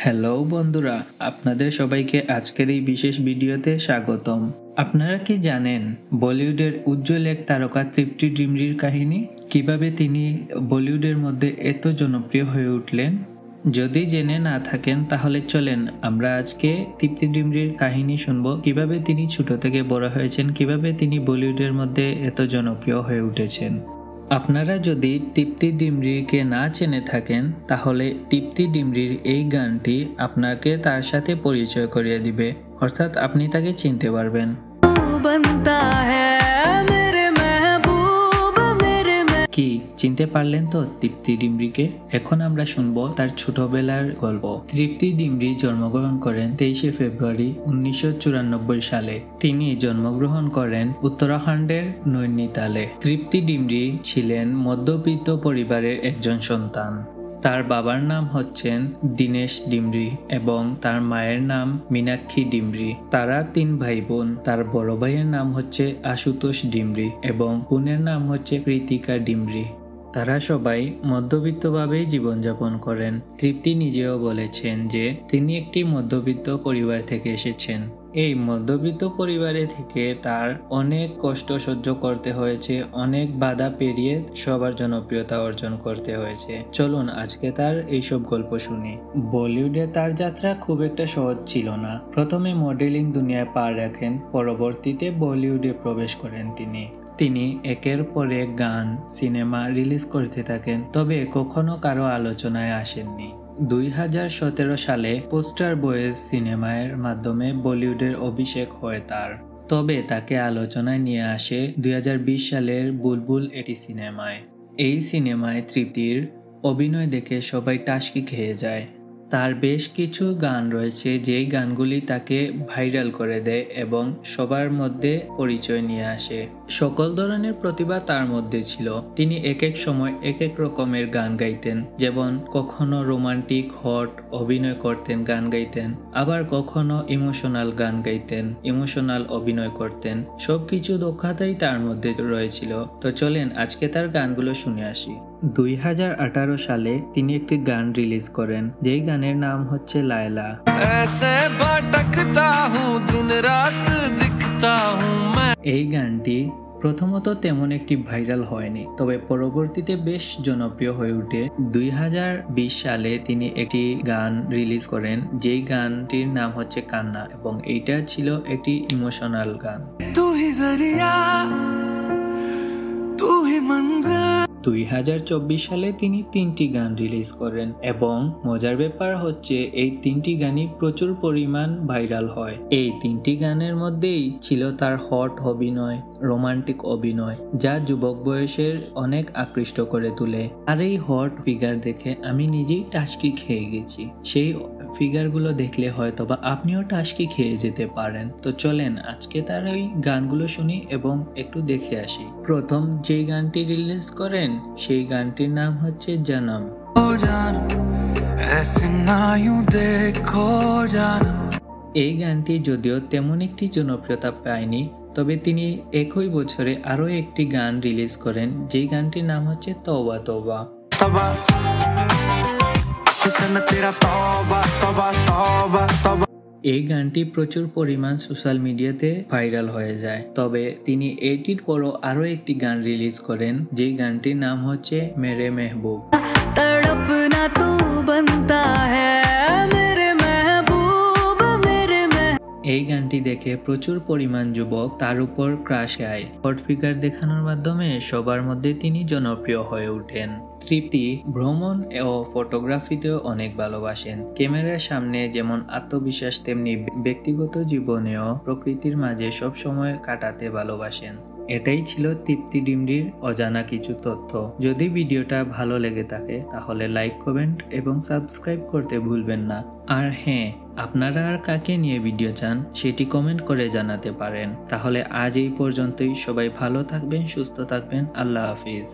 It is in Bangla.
হ্যালো বন্ধুরা, আপনাদের সবাইকে আজকের এই বিশেষ ভিডিওতে স্বাগতম। আপনারা কি জানেন বলিউডের উজ্জ্বল এক তারকা তৃপ্তি ডিমরির কাহিনী? কিভাবে তিনি বলিউডের মধ্যে এত জনপ্রিয় হয়ে উঠলেন? যদি জেনে না থাকেন তাহলে চলেন আমরা আজকে তৃপ্তি ডিমরির কাহিনী শুনবো, কিভাবে তিনি ছোট থেকে বড় হয়েছেন, কিভাবে তিনি বলিউডের মধ্যে এত জনপ্রিয় হয়ে উঠেছেন। আপনারা যদি তৃপ্তি ডিমরিকে না চেনে থাকেন তাহলে তৃপ্তি ডিমরির এই গানটি আপনাকে তার সাথে পরিচয় করিয়ে দিবে, অর্থাৎ আপনি তাকে চিনতে পারবেন। কি চিনতে পারলেন তো তৃপ্তি ডিমরিকে? এখন আমরা শুনবো তার ছোটবেলার গল্প। তৃপ্তি ডিমরি জন্মগ্রহণ করেন 23 ফেব্রুয়ারি 1994 সালে। তিনি জন্মগ্রহণ করেন উত্তরাখণ্ডের নৈনিতালে। তৃপ্তি ডিমরি ছিলেন মধ্যবিত্ত পরিবারের একজন সন্তান। তার বাবার নাম হচ্ছেন দীনেশ ডিমরি এবং তার মায়ের নাম মীনাক্ষী ডিমরি। তারা 3 ভাই বোন। তার বড় ভাইয়ের নাম হচ্ছে আশুতোষ ডিমরি এবং বোনের নাম হচ্ছে কৃতিকা ডিমরি। তারা সবাই মধ্যবিত্তভাবেই জীবনযাপন করেন। তৃপ্তি নিজেও বলেছেন যে তিনি একটি মধ্যবিত্ত পরিবার থেকে এসেছেন। এই মধ্যবিত্ত পরিবারে থেকে তার অনেক কষ্ট সহ্য করতে হয়েছে, অনেক বাধা পেরিয়ে সবার জনপ্রিয়তা অর্জন করতে হয়েছে। চলুন আজকে তার এইসব গল্প শুনি। বলিউডে তার যাত্রা খুব একটা সহজ ছিল না। প্রথমে মডেলিং দুনিয়ায় পা রাখেন, পরবর্তীতে বলিউডে প্রবেশ করেন তিনি একের পর এক গান, সিনেমা রিলিজ করতে থাকেন, তবে কখনো কারো আলোচনায় আসেননি। 2017 সালে পোস্টার বয়েজ সিনেমার মাধ্যমে বলিউডের অভিষেক হয় তার। তবে তাকে আলোচনায় নিয়ে আসে 2020 সালের বুলবুল এটি সিনেমায়। এই সিনেমায় তৃপ্তির অভিনয় দেখে সবাই টাসকি খেয়ে যায়। তার বেশ কিছু গান রয়েছে যেই গানগুলি তাকে ভাইরাল করে দেয় এবং সবার মধ্যে পরিচয় নিয়ে আসে। সকল ধরনের প্রতিভা তার মধ্যে ছিল। তিনি এক এক সময় এক এক রকমের গান গাইতেন, যেমন কখনো রোমান্টিক হট অভিনয় করতেন, গান গাইতেন, আবার কখনো ইমোশনাল গান গাইতেন, ইমোশনাল অভিনয় করতেন। সবকিছু দক্ষতাই তার মধ্যে রয়েছিল। তো চলেন আজকে তার গানগুলো শুনে আসি। 2018 সালে তিনি একটি গান রিলিজ করেন, যেই গানের নাম হচ্ছে লায়লা। এই গানটি প্রথমত তেমন একটি ভাইরাল হয়নি, তবে পরবর্তীতে বেশ জনপ্রিয় হয়ে ওঠে। 2020 সালে তিনি একটি গান রিলিজ করেন, যেই গানটির নাম হচ্ছে কান্না এবং এইটা ছিল একটি ইমোশনাল গান। 2024 সালে তিনি 3টি গান রিলিজ করেন এবং মজার ব্যাপার হচ্ছে এই 3টি গানই প্রচুর পরিমাণ ভাইরাল হয়। এই 3টি গানের মধ্যেই ছিল তার হট অভিনয়, রোমান্টিক অভিনয়, যা যুবক বয়সের অনেক আকৃষ্ট করে তোলে। আর এই হট ফিগার দেখে আমি নিজেই টাসকি খেয়ে গেছি। সেই ফিগারগুলো দেখলে হয়তোবা আপনিও টাসকি খেয়ে যেতে পারেন। তো চলেন আজকে তার ওই গানগুলো শুনি এবং একটু দেখে আসি। প্রথম যে গানটি রিলিজ করেন সেই গানটির নাম হচ্ছে জনম। এই গানটি যদিও তেমন একটি জনপ্রিয়তা পায়নি, তবে তিনি একই বছরে আরো একটি গান রিলিজ করেন, যেই গানটির নাম হচ্ছে তওবা তওবা। এই গানটি প্রচুর পরিমাণ সোশ্যাল মিডিয়াতে ভাইরাল হয়ে যায়। তবে তিনি এটির পরও আরো একটি গান রিলিজ করেন, যেই গানটির নাম হচ্ছে মেরে মেহবুব। এই গানটি দেখে প্রচুর পরিমাণ যুবক তার উপর ক্রাশ খায়। হট ফিগার দেখানোর মাধ্যমে সবার মধ্যে তিনি জনপ্রিয় হয়ে ওঠেন। তৃপ্তি ভ্রমণ ও ফটোগ্রাফিতেও অনেক ভালোবাসেন। ক্যামেরার সামনে যেমন আত্মবিশ্বাস, তেমনি ব্যক্তিগত জীবনেও প্রকৃতির মাঝে সব সময় কাটাতে ভালোবাসেন। এটাই ছিল তৃপ্তি ডিমরির অজানা কিছু তথ্য। যদি ভিডিওটা ভালো লেগে থাকে তাহলে লাইক, কমেন্ট এবং সাবস্ক্রাইব করতে ভুলবেন না। আর হ্যাঁ, আপনারা আর কাকে নিয়ে ভিডিও চান সেটি কমেন্ট করে জানাতে পারেন। তাহলে আজ এই পর্যন্তই। সবাই ভালো থাকবেন, সুস্থ থাকবেন। আল্লাহ হাফিজ।